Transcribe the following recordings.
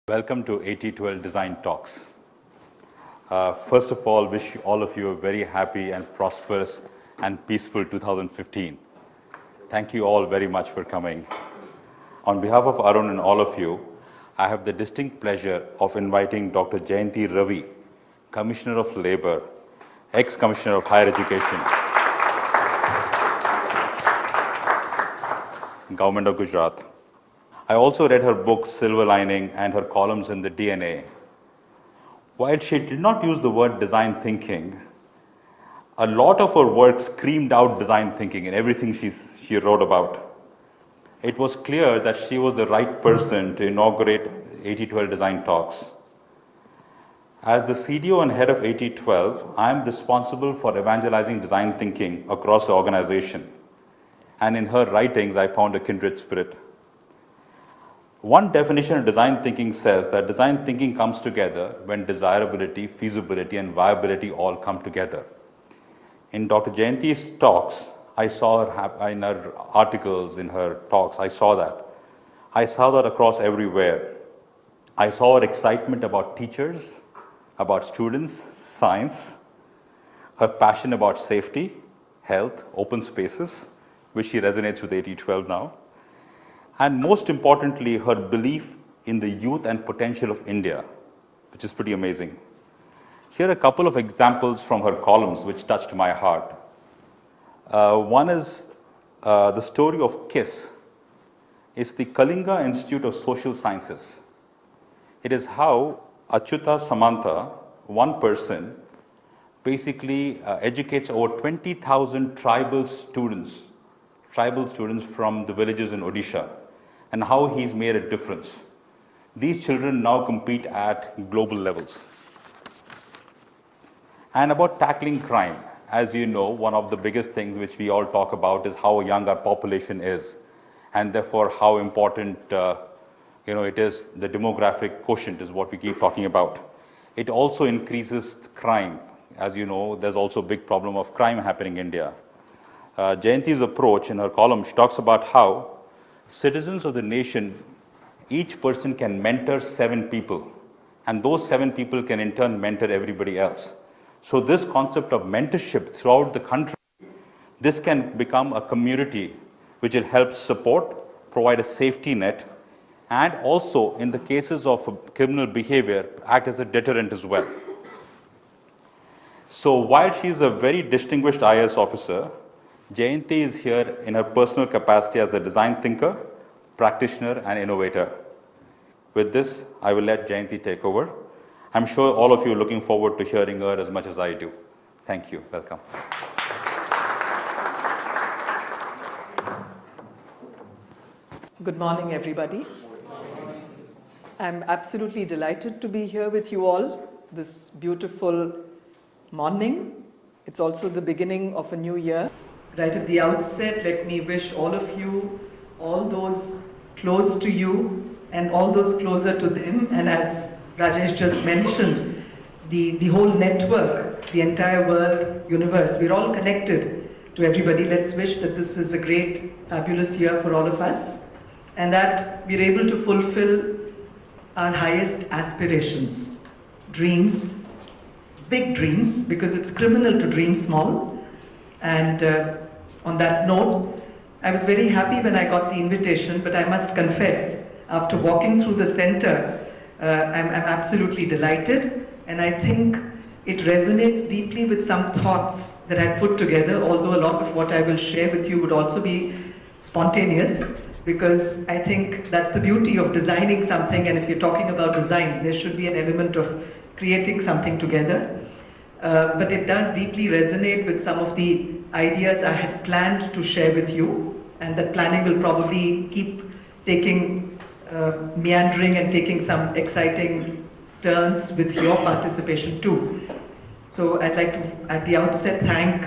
Welcome to 8012 Design Talks. First of all, wish all of you a very happy and prosperous and peaceful 2015. Thank you all very much for coming. On behalf of Arun and all of you, I have the distinct pleasure of inviting Dr. Jayanti Ravi, Commissioner of Labor, ex-Commissioner of Higher Education, Government of Gujarat. I also read her book, Silver Lining, and her columns in the DNA. While she did not use the word design thinking, a lot of her work screamed out design thinking in everything she wrote about. It was clear that she was the right person to inaugurate 8012 Design Talks. As the CDO and head of 8012, I am responsible for evangelizing design thinking across the organization. And in her writings, I found a kindred spirit. One definition of design thinking says that design thinking comes together when desirability, feasibility, and viability all come together. In Dr. Jayanti's talks, I saw her in her articles, in her talks, I saw that. I saw that across everywhere. I saw her excitement about teachers, about students, science, her passion about safety, health, open spaces, which she resonates with 8012 now. And most importantly, her belief in the youth and potential of India, which is pretty amazing. Here are a couple of examples from her columns which touched my heart. One is the story of KISS. It's the Kalinga Institute of Social Sciences. It is how Achyuta Samantha, one person, basically educates over 20,000 tribal students from the villages in Odisha, and how he's made a difference. These children now compete at global levels. And about tackling crime. As you know, one of the biggest things which we all talk about is how young our population is, and therefore how important it is. The demographic quotient is what we keep talking about. It also increases crime. As you know, there's also a big problem of crime happening in India. Jayanti's approach in her column, she talks about how citizens of the nation, each person can mentor 7 people, and those 7 people can in turn mentor everybody else. So this concept of mentorship throughout the country, this can become a community which will help support, provide a safety net, and also in the cases of criminal behavior, act as a deterrent as well. So while she is a very distinguished IAS officer, Jayanti is here in her personal capacity as a design thinker, practitioner, and innovator. With this, I will let Jayanti take over. I'm sure all of you are looking forward to hearing her as much as I do. Thank you. Welcome. Good morning, everybody. I'm absolutely delighted to be here with you all this beautiful morning. It's also the beginning of a new year. Right at the outset, let me wish all of you, all those close to you, and all those closer to them, and as Rajesh just mentioned, the whole network, the entire world, universe, we're all connected to everybody. Let's wish that this is a great, fabulous year for all of us, and that we're able to fulfill our highest aspirations, dreams, big dreams, because it's criminal to dream small. And on that note, I was very happy when I got the invitation, but I must confess, after walking through the center, I'm absolutely delighted, and I think it resonates deeply with some thoughts that I put together, although a lot of what I will share with you would also be spontaneous, because I think that's the beauty of designing something, and if you're talking about design, there should be an element of creating something together. But it does deeply resonate with some of the ideas I had planned to share with you, and that planning will probably keep taking, meandering and taking some exciting turns with your participation too. So I'd like to, at the outset, thank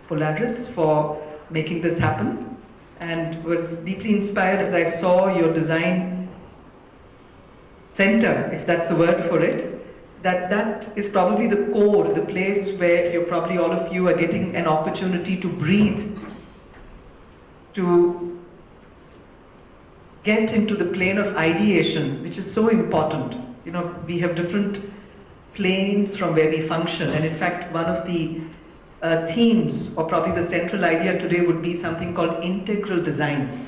Polaris for making this happen, and was deeply inspired as I saw your design center, if that's the word for it, that is probably the core, the place where you're probably all of you are getting an opportunity to breathe, to get into the plane of ideation, which is so important. You know, we have different planes from where we function, and in fact, one of the themes, or probably the central idea today, would be something called integral design.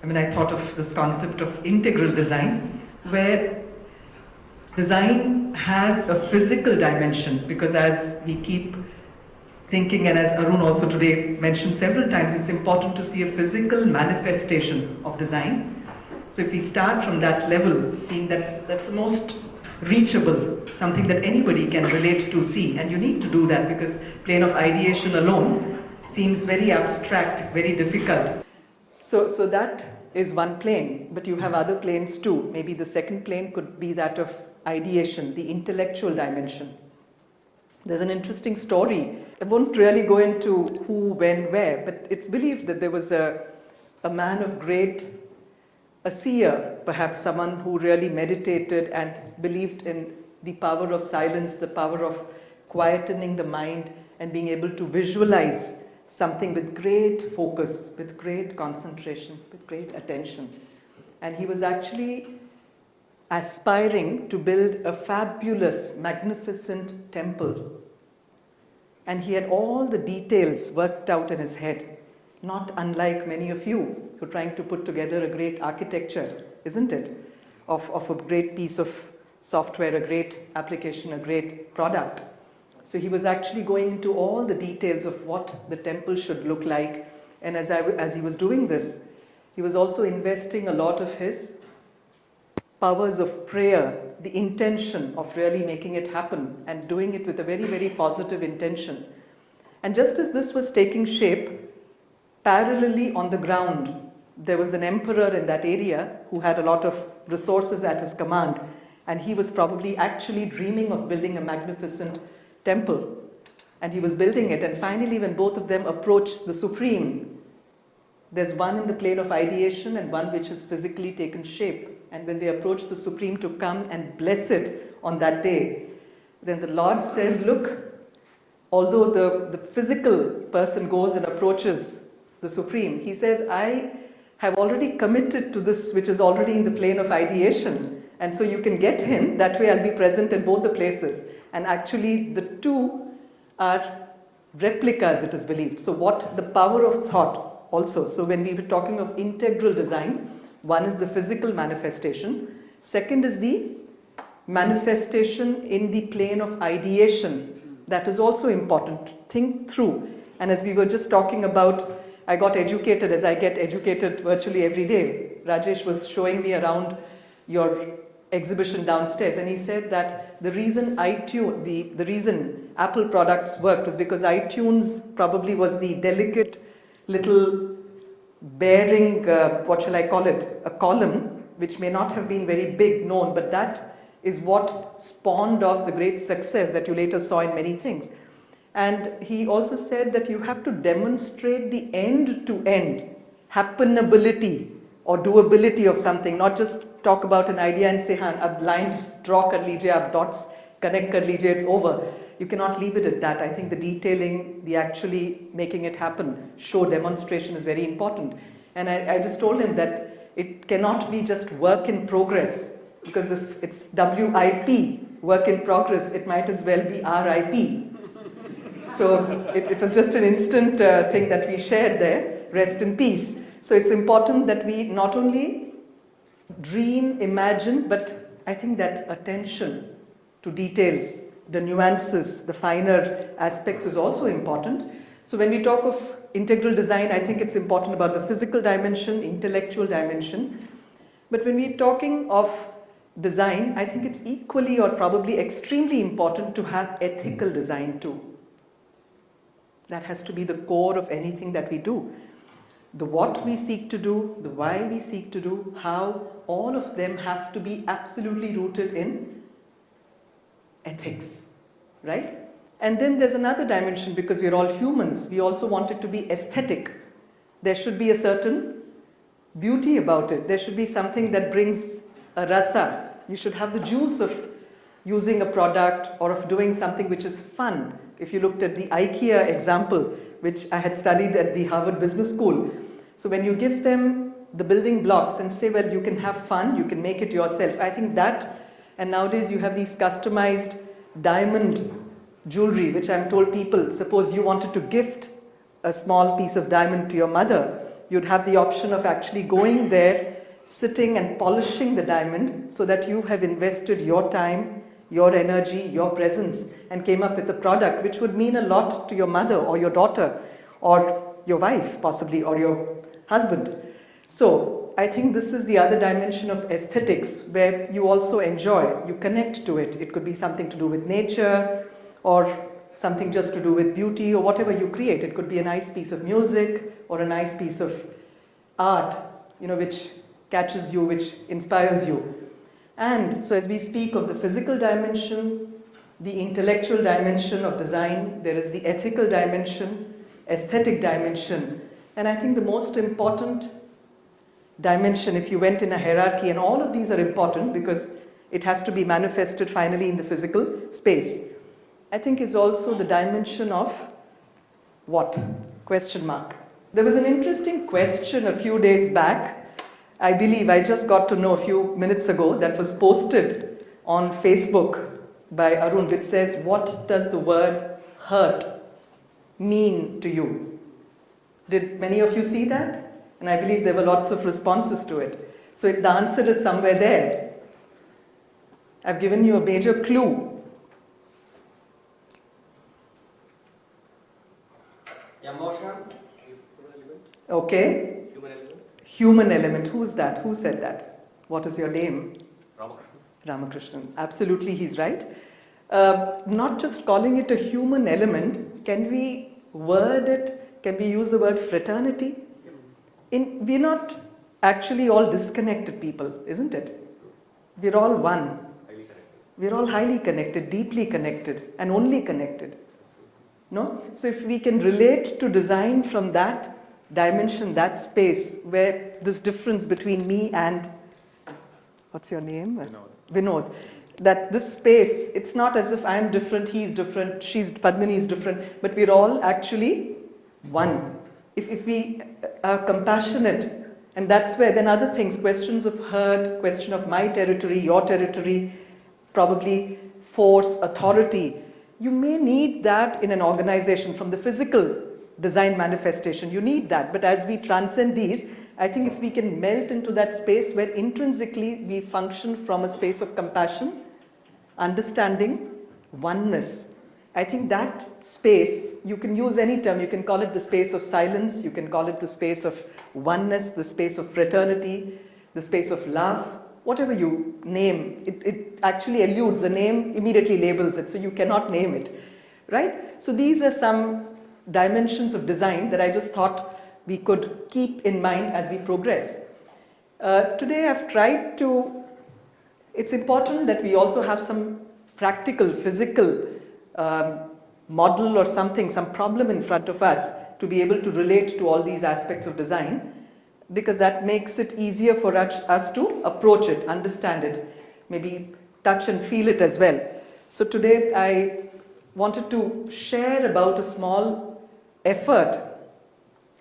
I mean, I thought of this concept of integral design, where design has a physical dimension, because as we keep thinking, and as Arun also today mentioned several times, it's important to see a physical manifestation of design. So if we start from that level, seeing that that's the most reachable, something that anybody can relate to, see, and you need to do that because plane of ideation alone seems very abstract, very difficult. So that is one plane, but you have other planes too. Maybe the second plane could be that of ideation, the intellectual dimension. There's an interesting story. I won't really go into who, when, where, but it's believed that there was a man of a seer, perhaps someone who really meditated and believed in the power of silence, the power of quietening the mind and being able to visualize something with great focus, with great concentration, with great attention. And he was actually aspiring to build a fabulous, magnificent temple. And he had all the details worked out in his head, not unlike many of you who are trying to put together a great architecture, isn't it? Of a great piece of software, a great application, a great product. So he was actually going into all the details of what the temple should look like. And as he was doing this, he was also investing a lot of his powers of prayer, the intention of really making it happen and doing it with a very, very positive intention. And just as this was taking shape, parallelly on the ground, there was an emperor in that area who had a lot of resources at his command, and he was probably actually dreaming of building a magnificent temple. And he was building it, and finally when both of them approached the Supreme, there's one in the plane of ideation and one which has physically taken shape. And when they approach the Supreme to come and bless it on that day, then the Lord says, look, although the physical person goes and approaches the Supreme, he says, I have already committed to this which is already in the plane of ideation. And so you can get him, that way I'll be present in both the places. And actually the two are replicas, it is believed. So what the power of thought also. So when we were talking of integral design, one is the physical manifestation. Second is the manifestation in the plane of ideation. That is also important. Think through. And as we were just talking about, I got educated as I get educated virtually every day. Rajesh was showing me around your exhibition downstairs, and he said that the reason the reason Apple products worked was because iTunes probably was the delicate little bearing, what shall I call it, a column which may not have been very big known, but that is what spawned off the great success that you later saw in many things. And he also said that you have to demonstrate the end-to-end happenability or doability of something, not just talk about an idea and say, ab lines draw kar lijiye, ab dots connect kar lijiye, it's over. You cannot leave it at that. I think the detailing, the actually making it happen, show demonstration is very important. And I just told him that it cannot be just work in progress, because if it's WIP, work in progress, it might as well be RIP. So it was just an instant thing that we shared there, rest in peace. So it's important that we not only dream, imagine, but I think that attention to details, the nuances, the finer aspects is also important. So when we talk of integral design, I think it's important about the physical dimension, intellectual dimension. But when we're talking of design, I think it's equally or probably extremely important to have ethical design too. That has to be the core of anything that we do. The what we seek to do, the why we seek to do, how, all of them have to be absolutely rooted in ethics, right? And then there's another dimension, because we're all humans, we also want it to be aesthetic. There should be a certain beauty about it. There should be something that brings a rasa. You should have the juice of using a product or of doing something which is fun. If you looked at the IKEA example, which I had studied at the Harvard Business School. So when you give them the building blocks and say, well, you can have fun, you can make it yourself. I think that, and nowadays you have these customized diamond jewelry, which I'm told people, suppose you wanted to gift a small piece of diamond to your mother, you'd have the option of actually going there, sitting and polishing the diamond so that you have invested your time, your energy, your presence, and came up with a product which would mean a lot to your mother or your daughter or your wife possibly or your husband. So I think this is the other dimension of aesthetics where you also enjoy, you connect to it. It could be something to do with nature or something just to do with beauty or whatever you create. It could be a nice piece of music or a nice piece of art, which catches you, which inspires you. And so as we speak of the physical dimension, the intellectual dimension of design, there is the ethical dimension, aesthetic dimension. And I think the most important dimension, if you went in a hierarchy, and all of these are important because it has to be manifested finally in the physical space, I think is also the dimension of what? Question mark. There was an interesting question a few days back. I believe I just got to know a few minutes ago that was posted on Facebook by Arun, which says, what does the word hurt mean to you? Did many of you see that? And I believe there were lots of responses to it. So the answer is somewhere there. I've given you a major clue. Emotion. Okay. Human element. Human element. Who is that? Who said that? What is your name? Ramakrishnan. Ramakrishnan. Absolutely, he's right. Not just calling it a human element, can we word it? Can we use the word fraternity? We're not actually all disconnected people, isn't it? We're all one. We're all highly connected, deeply connected, and only connected. No? So if we can relate to design from that dimension, that space, where this difference between me and, what's your name? Vinod. That this space, it's not as if I'm different, he's different, Padmini is different, but we're all actually one. If we are compassionate, and that's where then other things, questions of hurt, question of my territory, your territory, probably force, authority, you may need that in an organization from the physical design manifestation. You need that. But as we transcend these, I think if we can melt into that space where intrinsically we function from a space of compassion, understanding, oneness, I think that space, you can use any term. You can call it the space of silence. You can call it the space of oneness, the space of fraternity, the space of love. Whatever you name, it actually eludes. The name immediately labels it, so you cannot name it, right? So these are some dimensions of design that I just thought we could keep in mind as we progress. Today I've tried to, it's important that we also have some practical, physical model or something, some problem in front of us to be able to relate to all these aspects of design, because that makes it easier for us to approach it, understand it, maybe touch and feel it as well. So today I wanted to share about a small effort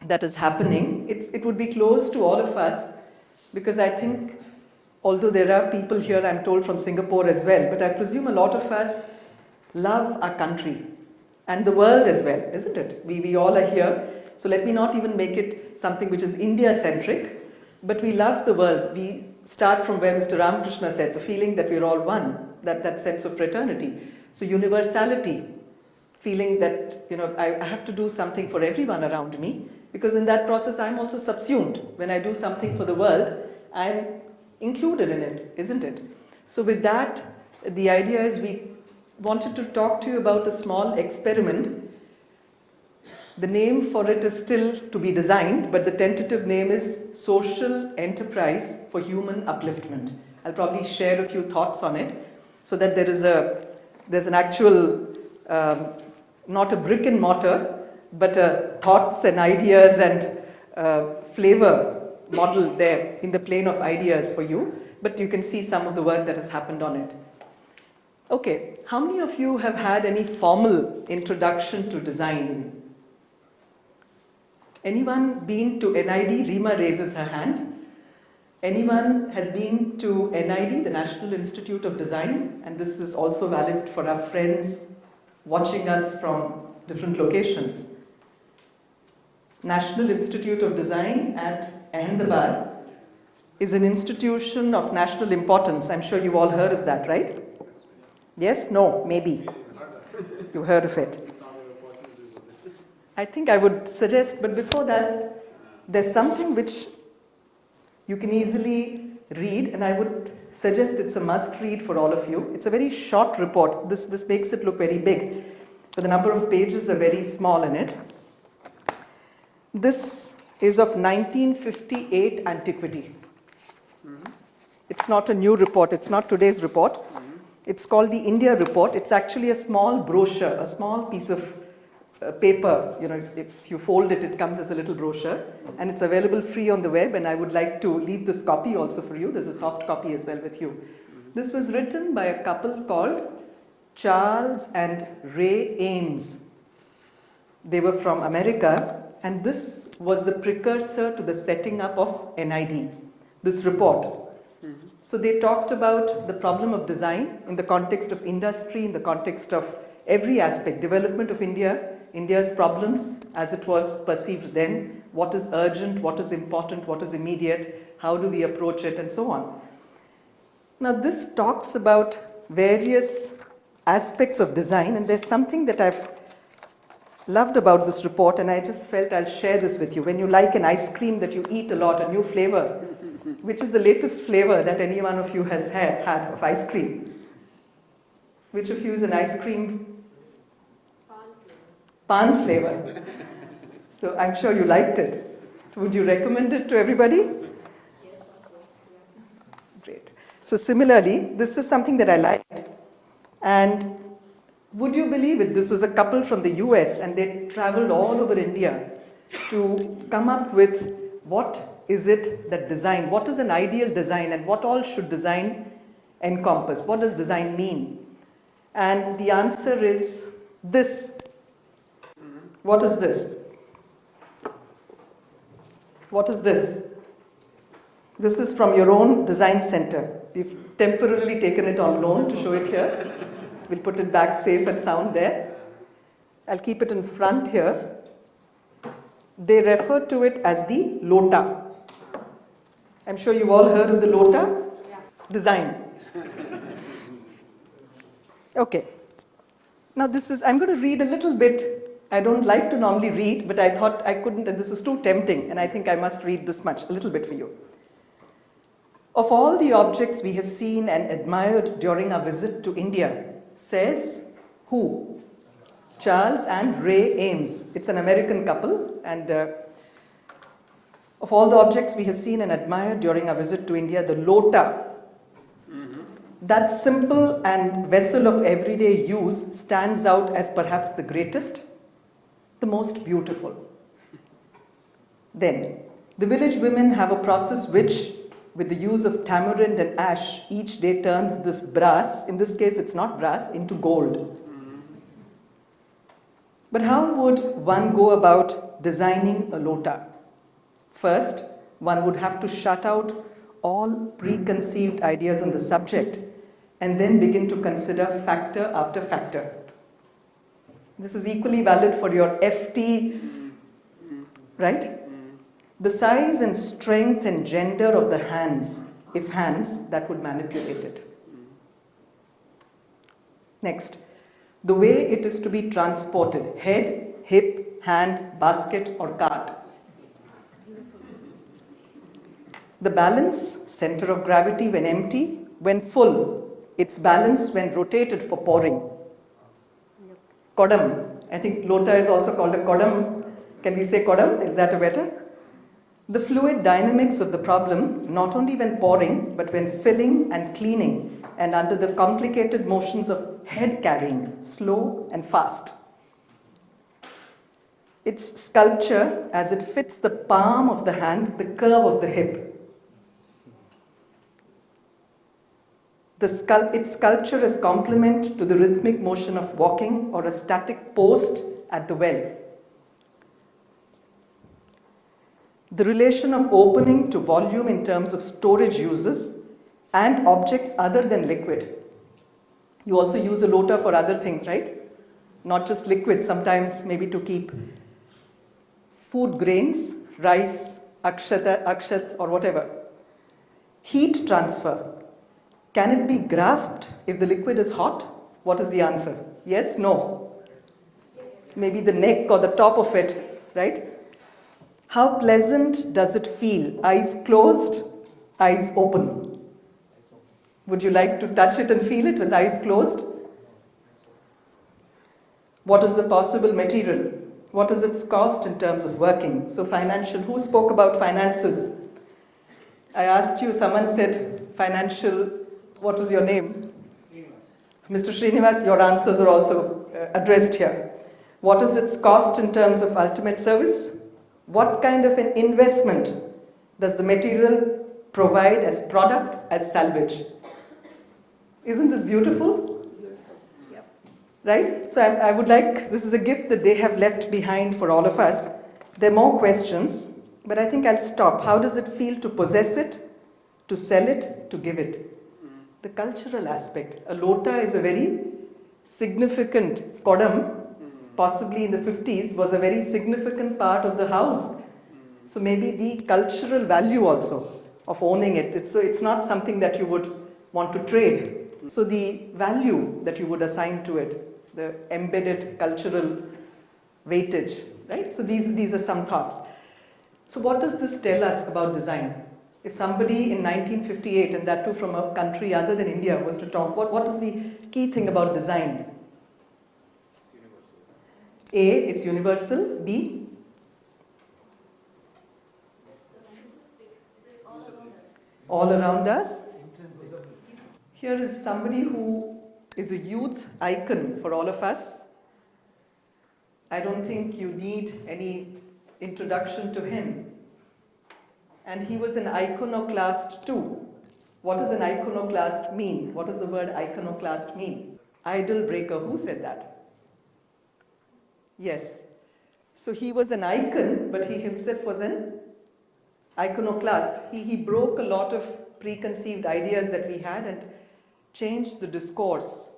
that is happening. It would be close to all of us, because I think, although there are people here, I'm told, from Singapore as well, but I presume a lot of us love our country and the world as well, isn't it? We all are here. So let me not even make it something which is India-centric, but we love the world. We start from where Mr. Ramakrishna said, the feeling that we're all one, that sense of fraternity. So universality, feeling that, I have to do something for everyone around me, because in that process I'm also subsumed. When I do something for the world, I'm included in it, isn't it? So with that, the idea is we wanted to talk to you about a small experiment. The name for it is still to be designed, but the tentative name is Social Enterprise for Human Upliftment. I'll probably share a few thoughts on it, so that there's an actual, not a brick and mortar, but thoughts and ideas and flavor model there in the plane of ideas for you, but you can see some of the work that has happened on it. Okay, how many of you have had any formal introduction to design? Anyone been to NID? Rima raises her hand. Anyone has been to NID, the National Institute of Design, and this is also valid for our friends watching us from different locations. National Institute of Design at Ahmedabad is an institution of national importance. I'm sure you've all heard of that, right? Yes? No? Maybe. You've heard of it. I think I would suggest, but before that, there's something which you can easily read, and I would suggest it's a must read for all of you. It's a very short report. This makes it look very big, but the number of pages are very small in it. This is of 1958 antiquity. It's not a new report, it's not today's report. It's called the India Report. It's actually a small brochure, a small piece of paper. You know, if you fold it, it comes as a little brochure, and it's available free on the web, and I would like to leave this copy also for you. There's a soft copy as well with you. This was written by a couple called Charles and Ray Ames. They were from America, and this was the precursor to the setting up of NID, this report. So they talked about the problem of design in the context of industry, in the context of every aspect, development of India, India's problems as it was perceived then, what is urgent, what is important, what is immediate, how do we approach it, and so on. Now this talks about various aspects of design, and there's something that I've loved about this report, and I just felt I'll share this with you. When you like an ice cream that you eat a lot, a new flavor, which is the latest flavor that any one of you has had of ice cream? Which of you is an ice cream? Pan flavor. So I'm sure you liked it. So would you recommend it to everybody? Yes, of course. Great. So similarly, this is something that I liked. And would you believe it? This was a couple from the US, and they traveled all over India to come up with what is it that design, what is an ideal design, and what all should design encompass? What does design mean? And the answer is this. What is this? What is this? This is from your own design center. We've temporarily taken it on loan to show it here. We'll put it back safe and sound there. I'll keep it in front here. They refer to it as the lota. I'm sure you've all heard of the lota design. Okay. Now I'm going to read a little bit. I don't like to normally read, but I thought I couldn't, and this is too tempting, and I think I must read this much, a little bit for you. Of all the objects we have seen and admired during our visit to India, says who? Charles and Ray Ames. It's an American couple, and of all the objects we have seen and admired during our visit to India, the lota, that simple and vessel of everyday use, stands out as perhaps the greatest, the most beautiful. Then, the village women have a process which, with the use of tamarind and ash, each day turns this brass, in this case it's not brass, into gold. But how would one go about designing a lota? First, one would have to shut out all preconceived ideas on the subject and then begin to consider factor after factor. This is equally valid for your FT, right? The size and strength and gender of the hands, if hands, that would manipulate it. Next, the way it is to be transported, head, hip, hand, basket or cart. The balance, center of gravity when empty, when full, its balance when rotated for pouring. Kodam, I think lota is also called a kodam. Can we say kodam? Is that a better? The fluid dynamics of the problem, not only when pouring, but when filling and cleaning, and under the complicated motions of head carrying, slow and fast. Its sculpture as it fits the palm of the hand, the curve of the hip. Its sculpture as complement to the rhythmic motion of walking or a static post at the well. the relation of opening to volume in terms of storage uses and objects other than liquid. You also use a lota for other things, right? Not just liquid, sometimes maybe to keep food grains, rice, akshat or whatever. Heat transfer. Can it be grasped if the liquid is hot? What is the answer? Yes, no. Maybe the neck or the top of it, right? How pleasant does it feel? Eyes closed, eyes open. Would you like to touch it and feel it with eyes closed? What is the possible material? What is its cost in terms of working? So financial, who spoke about finances? I asked you, someone said financial, what was your name? Mr. Srinivas, your answers are also addressed here. What is its cost in terms of ultimate service? What kind of an investment does the material provide as product, as salvage? Isn't this beautiful? Yep. Right? So I would like, this is a gift that they have left behind for all of us. There are more questions, but I think I'll stop. How does it feel to possess it, to sell it, to give it? The cultural aspect. A lota is a very significant kodam. Possibly in the 50s, was a very significant part of the house. So maybe the cultural value also of owning it. It's not something that you would want to trade. So the value that you would assign to it, the embedded cultural weightage, right? So these are some thoughts. So what does this tell us about design? If somebody in 1958, and that too from a country other than India, was to talk, what is the key thing about design? A, it's universal. B, all around us. Here is somebody who is a youth icon for all of us. I don't think you need any introduction to him. And he was an iconoclast too. What does an iconoclast mean? What does the word iconoclast mean? Idol breaker. Who said that? Yes. So he was an icon, but he himself was an iconoclast. He broke a lot of preconceived ideas that we had and changed the discourse.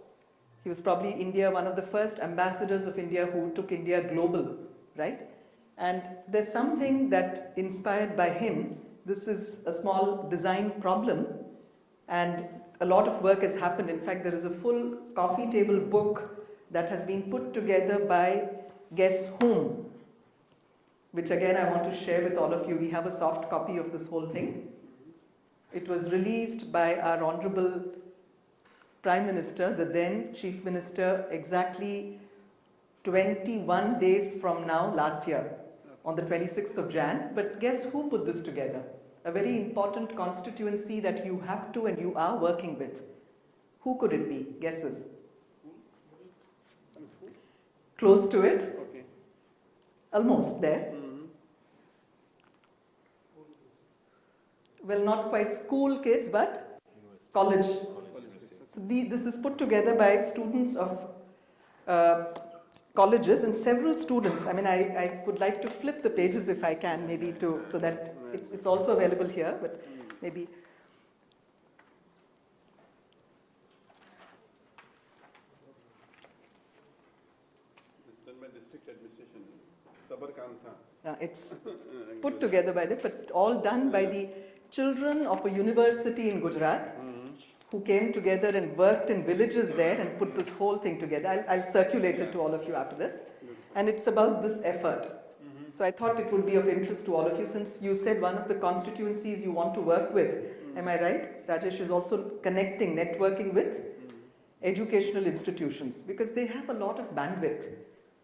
He was probably one of the first ambassadors of India who took India global, right? And there's something that inspired by him. This is a small design problem, and a lot of work has happened. In fact, there is a full coffee table book that has been put together by Guess Whom, which again I want to share with all of you. We have a soft copy of this whole thing. It was released by our Honorable Prime Minister, the then Chief Minister, exactly 21 days from now last year, on the 26th of Jan. But guess who put this together? A very important constituency that you have to and you are working with. Who could it be? Guesses? Close to it? Okay. Almost there. Well, not quite school kids, but college. So this is put together by students of colleges and several students. I mean, I would like to flip the pages if I can, maybe so that it's also available here, but maybe. District administration, Sabarkantha. It's put together by them, but all done by the children of a university in Gujarat who came together and worked in villages there and put this whole thing together. I'll circulate it to all of you after this. And it's about this effort. So I thought it would be of interest to all of you, since you said one of the constituencies you want to work with. Am I right? Rajesh is also connecting, networking with educational institutions, because they have a lot of bandwidth.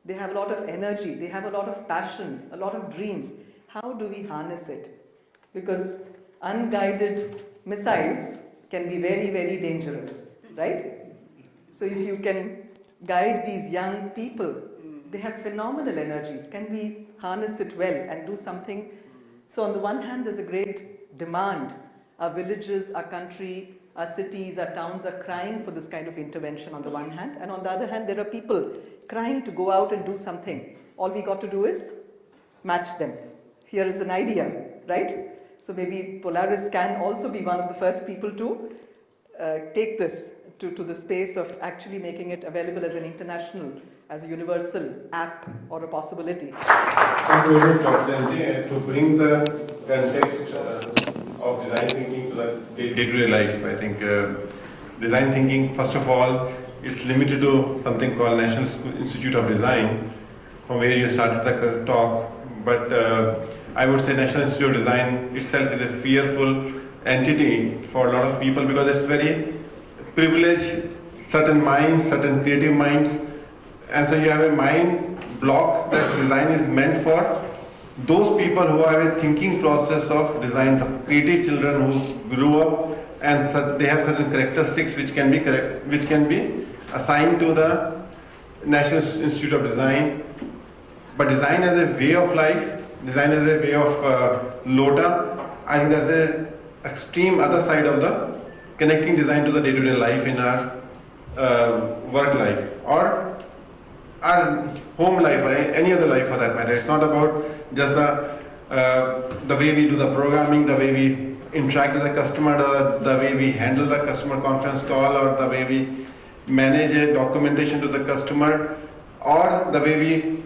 They have a lot of energy, they have a lot of passion, a lot of dreams. How do we harness it? Because unguided missiles can be very, very dangerous, right? So if you can guide these young people, they have phenomenal energies. Can we harness it well and do something? So on the one hand, there's a great demand. Our villages, our country, our cities, our towns are crying for this kind of intervention on the one hand. And on the other hand, there are people crying to go out and do something. All we got to do is match them. here is an idea, right? So maybe Polaris can also be one of the first people to take this to the space of actually making it available as an international, as a universal app or a possibility. Thank you very much, Dr. Jayanti, to bring the context of design thinking to the day-to-day life. I think design thinking, first of all, it's limited to something called National Institute of Design, from where you started the talk. But I would say National Institute of Design itself is a fearful entity for a lot of people, because it's very privileged, certain minds, certain creative minds, and so you have a mind block that design is meant for those people who have a thinking process of design, the creative children who grew up and they have certain characteristics which can be assigned to the National Institute of Design. But design as a way of life, design as a way of lota, I think that's the extreme other side of the connecting design to the day-to-day life in our work life or our home life or any other life for that matter. It's not about just the way we do the programming, the way we interact with the customer, the way we handle the customer conference call, or the way we manage a documentation to the customer, or the way we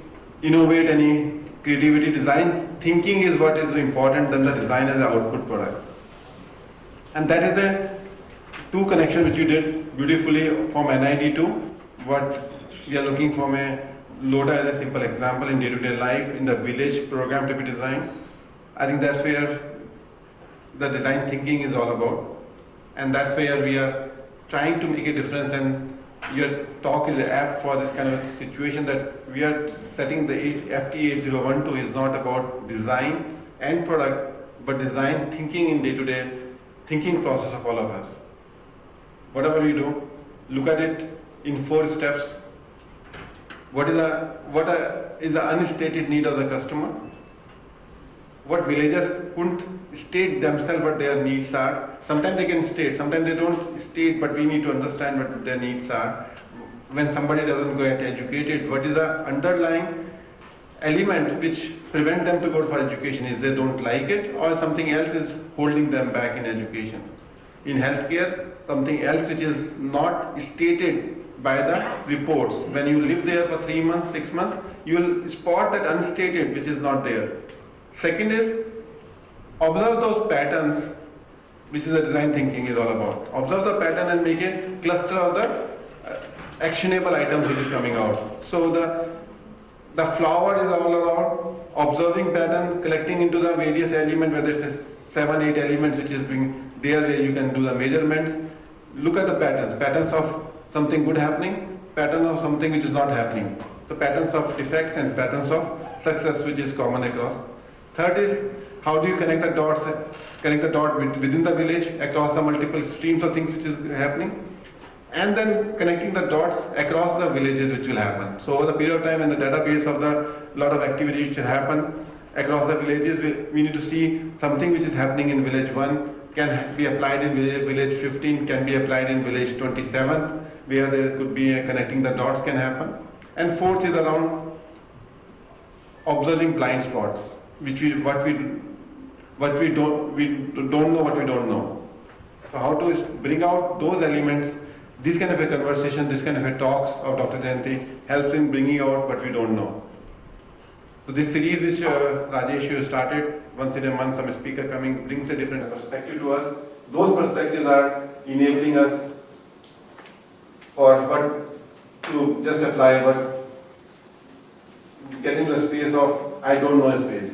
innovate any creativity. Design thinking is what is important than the design as an output product. And that is the two connections which you did beautifully from NID to what we are looking from a LODA as a simple example in day-to-day life, in the village program to be designed. I think that's where the design thinking is all about. And that's where we are trying to make a difference, and your talk is apt for this kind of situation, that we are setting the FT8012 is not about design and product, but design thinking in day-to-day thinking process of all of us. Whatever we do, look at it in 4 steps. What is the unstated need of the customer? What villagers couldn't state themselves what their needs are. Sometimes they can state, sometimes they don't state, but we need to understand what their needs are. When somebody doesn't get educated, what is the underlying element which prevent them to go for education? Is they don't like it, or something else is holding them back in education? In healthcare, something else which is not stated by the reports. When you live there for 3 months, 6 months, you will spot that unstated which is not there. Second is, observe those patterns, which is the design thinking is all about. Observe the pattern and make a cluster of the actionable items which is coming out. So the flower is all about observing pattern, collecting into the various elements, whether it's a 7, 8 elements which is being there where you can do the measurements. Look at the patterns of something good happening, patterns of something which is not happening. So patterns of defects and patterns of success which is common across. Third is, how do you connect the dots, within the village across the multiple streams of things which is happening, and then connecting the dots across the villages which will happen. So over the period of time, in the database of the lot of activity which will happen across the villages, we need to see something which is happening in village 1 can be applied in village 15, can be applied in village 27, where there could be a connecting the dots can happen. And fourth is around observing blind spots, which we don't know. So how to bring out those elements? This kind of a conversation, this kind of a talks of Dr. Jayanti helps in bringing out what we don't know. So this series which Rajesh you started, once in a month some speaker coming brings a different perspective to us. Those perspectives are enabling us for what to just apply, but get into a space of I don't know space.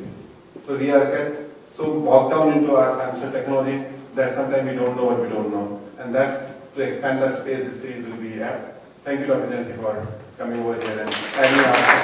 So we are so bogged down into our financial technology that sometimes we don't know what we don't know. And that's to expand that space this series will be at. Thank you, Dr. Jayanti, for coming over here and adding our